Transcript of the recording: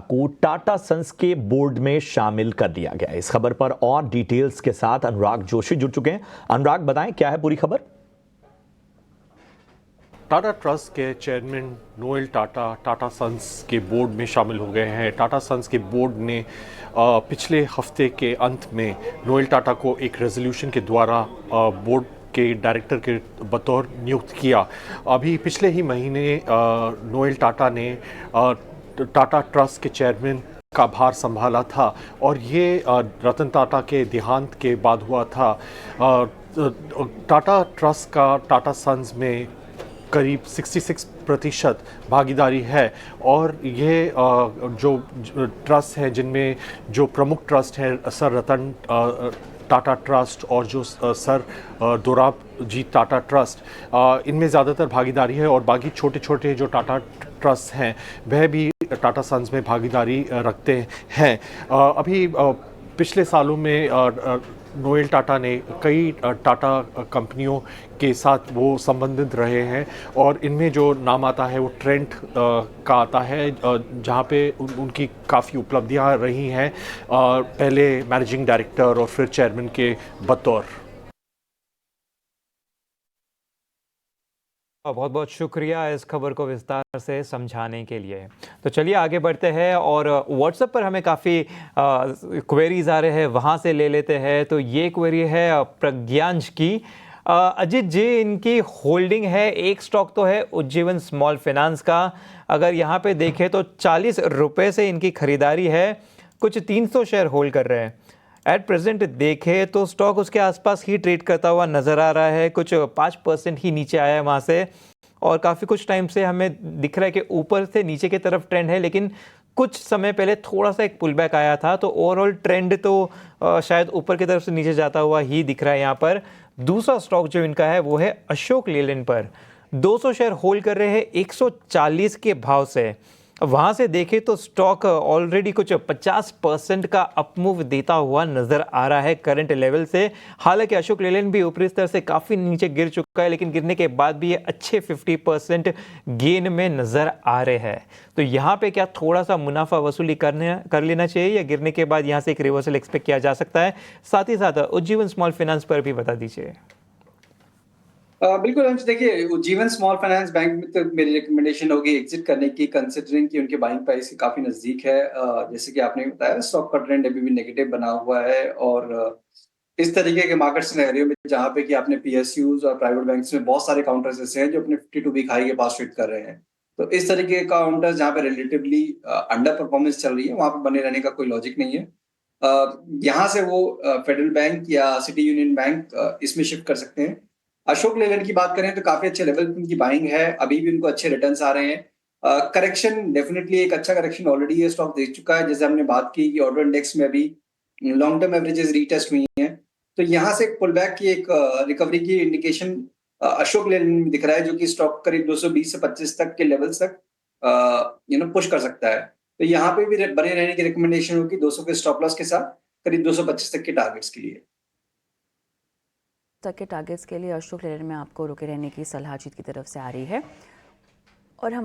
को टाटा सन्स के बोर्ड में शामिल कर दिया गया। इस खबर पर और डिटेल्स के साथ अनुराग जोशी जुड़ चुके हैं। अनुराग, बताएं क्या है पूरी खबर। टाटा ट्रस्ट के chairman Noel Tata Tata Sons के बोर्ड में शामिल हो गए हैं। टाटा सन्स के बोर्ड ने पिछले हफ्ते के अंत में नोएल टाटा को एक रेजोल्यूशन के द्वारा बोर्ड के डायरेक्टर के बतौर नियुक्त किया। अभी पिछले ही महीने नोएल टाटा ने टाटा ट्रस्ट के चेयरमैन का भार संभाला था और ये रतन टाटा के देहांत के बाद हुआ था। टाटा ट्रस्ट का टाटा सन्स में करीब 66% भागीदारी है और ये जो ट्रस्ट हैं जिनमें जो प्रमुख ट्रस्ट हैं सर रतन टाटा ट्रस्ट और जो सर दोराबजी टाटा ट्रस्ट, इनमें ज़्यादातर भागीदारी है और बाकी छोटे छोटे जो टाटा ट्रस्ट हैं वह भी टाटा सन्स में भागीदारी रखते हैं। अभी पिछले सालों में नोएल टाटा ने कई टाटा कंपनियों के साथ वो संबंधित रहे हैं और इनमें जो नाम आता है वो ट्रेंट का आता है, जहाँ पे उनकी काफ़ी उपलब्धियाँ रही हैं, पहले मैनेजिंग डायरेक्टर और फिर चेयरमैन के बतौर। बहुत बहुत शुक्रिया इस खबर को विस्तार से समझाने के लिए। तो चलिए आगे बढ़ते हैं और व्हाट्सएप पर हमें काफ़ी क्वेरीज आ रहे हैं, वहाँ से ले लेते हैं। तो ये क्वेरी है प्रज्ञांश की। अजीत जी, इनकी होल्डिंग है, एक स्टॉक तो है उज्जीवन स्मॉल फाइनेंस का। अगर यहाँ पे देखें तो 40 रुपये से इनकी खरीदारी है, कुछ 300 शेयर होल्ड कर रहे हैं। एट प्रेजेंट देखें तो स्टॉक उसके आसपास ही ट्रेड करता हुआ नज़र आ रहा है, कुछ 5% ही नीचे आया है वहाँ से और काफ़ी कुछ टाइम से हमें दिख रहा है कि ऊपर से नीचे की तरफ ट्रेंड है, लेकिन कुछ समय पहले थोड़ा सा एक पुल बैक आया था। तो ओवरऑल ट्रेंड तो शायद ऊपर की तरफ से नीचे जाता हुआ ही दिख रहा है यहाँ पर। दूसरा स्टॉक जो इनका है वो है अशोक लेलैंड पर 200 शेयर होल्ड कर रहे हैं 140 के भाव से। वहाँ से देखें तो स्टॉक ऑलरेडी कुछ 50% का अपमूव देता हुआ नज़र आ रहा है करंट लेवल से। हालांकि अशोक लेलैंड भी ऊपरी स्तर से काफ़ी नीचे गिर चुका है, लेकिन गिरने के बाद भी ये अच्छे 50% गेन में नज़र आ रहे हैं। तो यहाँ पे क्या थोड़ा सा मुनाफा वसूली कर लेना चाहिए या गिरने के बाद यहाँ से एक रिवर्सल एक्सपेक्ट किया जा सकता है? साथ ही साथ उज्जीवन स्मॉल फाइनेंस पर भी बता दीजिए। बिल्कुल अंश, देखिए उज्जीवन स्मॉल फाइनेंस बैंक में तो मेरी रिकमेंडेशन होगी एग्जिट करने की, कंसिडरिंग कि उनके बाइंग प्राइस के काफी नजदीक है। जैसे कि आपने बताया स्टॉक का ट्रेंड अभी भी नेगेटिव बना हुआ है और इस तरीके के मार्केट सिनेरियो में जहाँ पे कि आपने पीएसयूज और प्राइवेट बैंक्स में बहुत सारे काउंटर्स ऐसे हैं जो अपने 52 वीक हाई के पास ट्रेड कर रहे हैं। तो इस तरीके के काउंटर्स जहाँ पे रिलेटिवली अंडर परफॉर्मेंस चल रही है वहां पर बने रहने का कोई लॉजिक नहीं है। यहाँ से वो फेडरल बैंक या सिटी यूनियन बैंक इसमें शिफ्ट कर सकते हैं। अशोक लेलैंड की बात करें तो काफी अच्छे लेवल पे उनकी बाइंग है, अभी भी उनको अच्छे रिटर्न्स आ रहे हैं। करेक्शन डेफिनेटली एक अच्छा करेक्शन ऑलरेडी ये स्टॉक देख चुका है, जैसे हमने बात की कि ऑर्डर इंडेक्स में अभी लॉन्ग टर्म एवरेजेस रीटेस्ट हुई हैं। तो यहाँ से पुल बैक की एक रिकवरी की इंडिकेशन अशोक लेलैंड में दिख रहा है, जो कि स्टॉक करीब 220 से 25 तक के लेवल्स तक पुश कर सकता है। तो यहाँ पे भी बने रहने की रिकमेंडेशन होगी 200 के स्टॉप लॉस के साथ करीब 225 तक के टारगेट्स के लिए। तक के टारगेट्स के लिए अशोक लेलैंड में आपको रुके रहने की सलाह जीत की तरफ से आ रही है। और हम